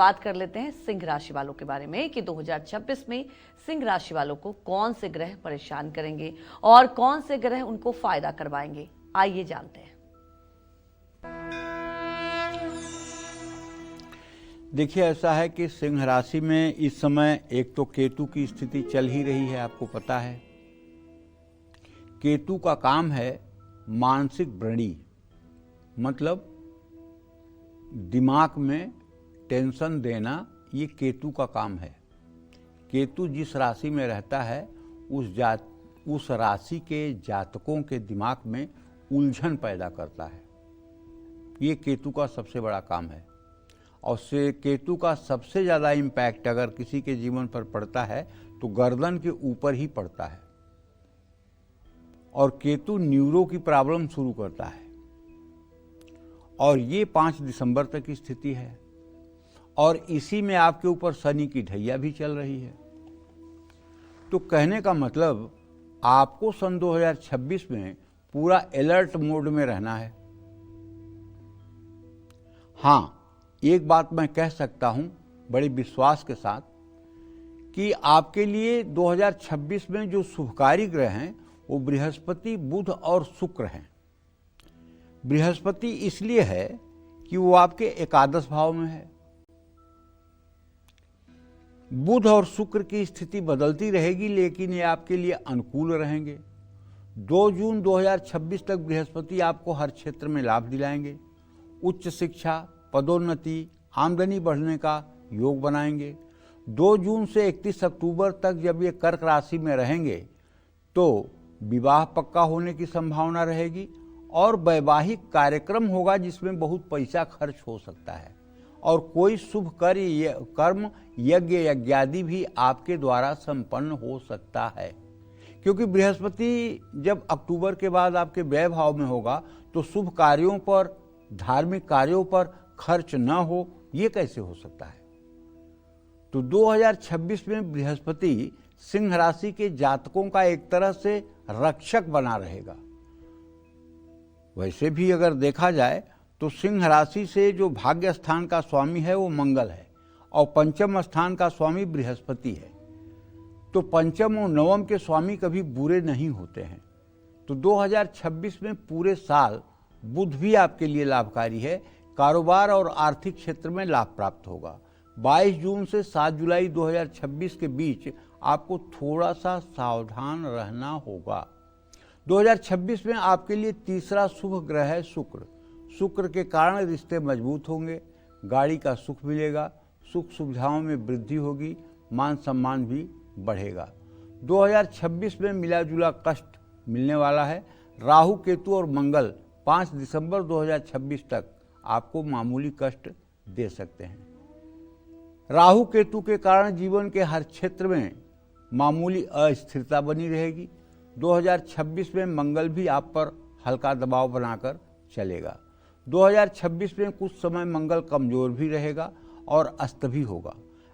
बात कर लेते हैं सिंह राशि वालों के बारे में कि 2026 में सिंह राशि वालों को कौन से ग्रह परेशान करेंगे और कौन से ग्रह उनको फायदा करवाएंगे। आइए जानते हैं। देखिए, ऐसा है कि सिंह राशि में इस समय एक तो केतु की स्थिति चल ही रही है, आपको पता है। केतु का काम है मानसिक व्रणी, मतलब दिमाग में टेंशन देना, ये केतु का काम है। केतु जिस राशि में रहता है उस राशि के जातकों के दिमाग में उलझन पैदा करता है। ये केतु का सबसे बड़ा काम है और से केतु का सबसे ज़्यादा इम्पैक्ट अगर किसी के जीवन पर पड़ता है तो गर्दन के ऊपर ही पड़ता है। और केतु न्यूरो की प्रॉब्लम शुरू करता है और ये 5 दिसंबर तक की स्थिति है और इसी में आपके ऊपर शनि की ढैया भी चल रही है। तो कहने का मतलब आपको सन 2026 में पूरा अलर्ट मोड में रहना है। हाँ, एक बात मैं कह सकता हूं बड़े विश्वास के साथ कि आपके लिए 2026 में जो शुभकारी ग्रह हैं वो बृहस्पति, बुध और शुक्र हैं। बृहस्पति इसलिए है कि वो आपके एकादश भाव में है। बुध और शुक्र की स्थिति बदलती रहेगी लेकिन ये आपके लिए अनुकूल रहेंगे। 2 जून 2026 तक बृहस्पति आपको हर क्षेत्र में लाभ दिलाएंगे। उच्च शिक्षा, पदोन्नति, आमदनी बढ़ने का योग बनाएंगे। 2 जून से 31 अक्टूबर तक जब ये कर्क राशि में रहेंगे तो विवाह पक्का होने की संभावना रहेगी और वैवाहिक कार्यक्रम होगा जिसमें बहुत पैसा खर्च हो सकता है और कोई शुभ कर्म यज्ञ यज्ञादि भी आपके द्वारा संपन्न हो सकता है। क्योंकि बृहस्पति जब अक्टूबर के बाद आपके व्यय भाव में होगा तो शुभ कार्यों पर, धार्मिक कार्यों पर खर्च न हो, ये कैसे हो सकता है। तो 2026 में बृहस्पति सिंह राशि के जातकों का एक तरह से रक्षक बना रहेगा। वैसे भी अगर देखा जाए तो सिंह राशि से जो भाग्य स्थान का स्वामी है वो मंगल है और पंचम स्थान का स्वामी बृहस्पति है। तो पंचम और नवम के स्वामी कभी बुरे नहीं होते हैं। तो 2026 में पूरे साल बुध भी आपके लिए लाभकारी है। कारोबार और आर्थिक क्षेत्र में लाभ प्राप्त होगा। 22 जून से 7 जुलाई 2026 के बीच आपको थोड़ा सा सावधान रहना होगा। 2026 में आपके लिए तीसरा शुभ ग्रह है शुक्र। शुक्र के कारण रिश्ते मजबूत होंगे, गाड़ी का सुख मिलेगा, सुख सुविधाओं में वृद्धि होगी, मान सम्मान भी बढ़ेगा। 2026 में मिला जुला कष्ट मिलने वाला है। राहु, केतु और मंगल 5 दिसंबर 2026 तक आपको मामूली कष्ट दे सकते हैं। राहु केतु के कारण जीवन के हर क्षेत्र में मामूली अस्थिरता बनी रहेगी। 2026 में मंगल भी आप पर हल्का दबाव बनाकर चलेगा। 2026 में कुछ समय मंगल कमजोर भी रहेगा और अस्त भी होगा।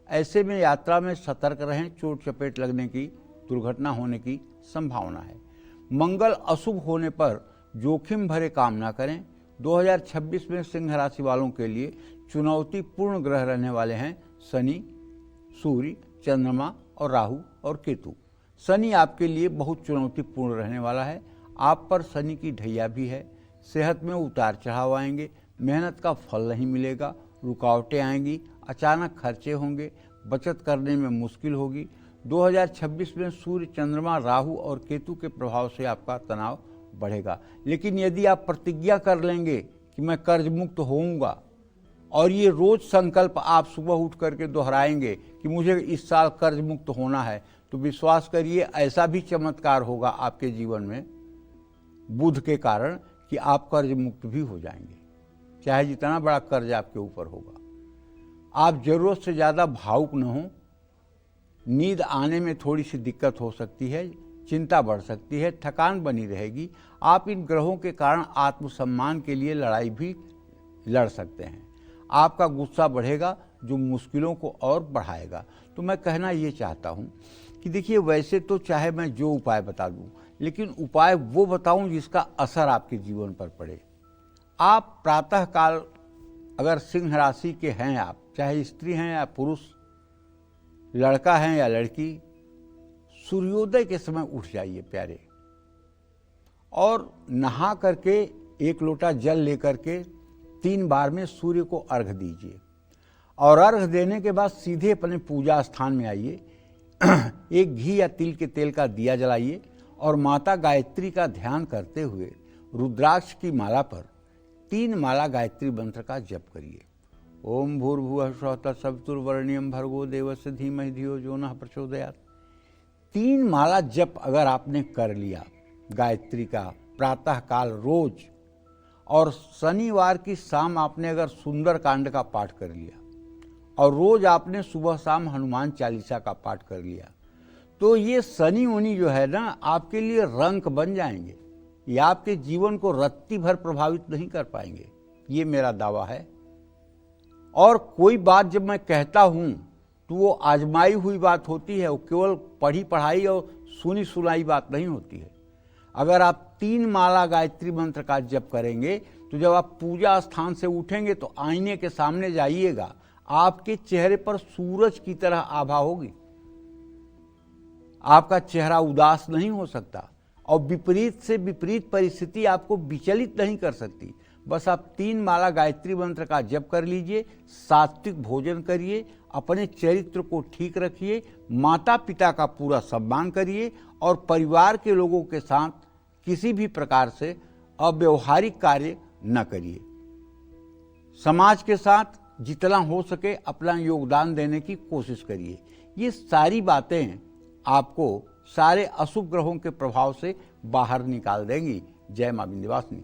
ऐसे में यात्रा में सतर्क रहें, चोट चपेट लगने की, दुर्घटना होने की संभावना है। मंगल अशुभ होने पर जोखिम भरे काम ना करें। 2026 में सिंह राशि वालों के लिए चुनौतीपूर्ण ग्रह रहने वाले हैं शनि, सूर्य, चंद्रमा और राहु और केतु। शनि आपके लिए बहुत चुनौतीपूर्ण रहने वाला है। आप पर शनि की ढैया भी है। सेहत में उतार चढ़ाव आएंगे, मेहनत का फल नहीं मिलेगा, रुकावटें आएंगी, अचानक खर्चे होंगे, बचत करने में मुश्किल होगी। 2026 में सूर्य, चंद्रमा, राहु और केतु के प्रभाव से आपका तनाव बढ़ेगा। लेकिन यदि आप प्रतिज्ञा कर लेंगे कि मैं कर्ज मुक्त होऊंगा और ये रोज संकल्प आप सुबह उठ करके दोहराएंगे कि मुझे इस साल कर्ज मुक्त होना है, तो विश्वास करिए ऐसा भी चमत्कार होगा आपके जीवन में बुध के कारण कि आप कर्ज मुक्त भी हो जाएंगे, चाहे जितना बड़ा कर्ज आपके ऊपर होगा। आप जरूरत से ज़्यादा भावुक न हो। नींद आने में थोड़ी सी दिक्कत हो सकती है, चिंता बढ़ सकती है, थकान बनी रहेगी। आप इन ग्रहों के कारण आत्मसम्मान के लिए लड़ाई भी लड़ सकते हैं। आपका गुस्सा बढ़ेगा जो मुश्किलों को और बढ़ाएगा। तो मैं कहना ये चाहता हूँ कि देखिए, वैसे तो चाहे मैं जो उपाय बता दूँ, लेकिन उपाय वो बताऊँ जिसका असर आपके जीवन पर पड़े। आप प्रातःकाल अगर सिंह राशि के हैं, आप चाहे स्त्री हैं या पुरुष, लड़का है या लड़की, सूर्योदय के समय उठ जाइए प्यारे, और नहा करके 1 लोटा जल लेकर के 3 बार में सूर्य को अर्घ दीजिए। और अर्घ देने के बाद सीधे अपने पूजा स्थान में आइए, एक घी या तिल के तेल का दिया जलाइए और माता गायत्री का ध्यान करते हुए रुद्राक्ष की माला पर 3 माला गायत्री मंत्र का जप करिए। ओम भूर्भुवः स्वः तत्सवितुर्वरेण्यं भर्गो देवस्य धीमहि धियो यो नः प्रचोदयात्। 3 माला जप अगर आपने कर लिया गायत्री का प्रातः काल रोज, और शनिवार की शाम आपने अगर सुंदर कांड का पाठ कर लिया, और रोज आपने सुबह शाम हनुमान चालीसा का पाठ कर लिया, तो ये शनि उनी जो है ना आपके लिए रंक बन जाएंगे। ये आपके जीवन को रत्ती भर प्रभावित नहीं कर पाएंगे, ये मेरा दावा है। और कोई बात जब मैं कहता हूँ तो वो आजमाई हुई बात होती है, वो केवल पढ़ी पढ़ाई और सुनी सुनाई बात नहीं होती है। अगर आप 3 माला गायत्री मंत्र का जप करेंगे तो जब आप पूजा स्थान से उठेंगे तो आईने के सामने जाइएगा, आपके चेहरे पर सूरज की तरह आभा होगी, आपका चेहरा उदास नहीं हो सकता, और विपरीत से विपरीत परिस्थिति आपको विचलित नहीं कर सकती। बस आप 3 माला गायत्री मंत्र का जप कर लीजिए, सात्विक भोजन करिए, अपने चरित्र को ठीक रखिए, माता पिता का पूरा सम्मान करिए, और परिवार के लोगों के साथ किसी भी प्रकार से अव्यवहारिक कार्य न करिए। समाज के साथ जितना हो सके अपना योगदान देने की कोशिश करिए। ये सारी बातें आपको सारे अशुभ ग्रहों के प्रभाव से बाहर निकाल देंगी। जय मां विंध्यवासिनी।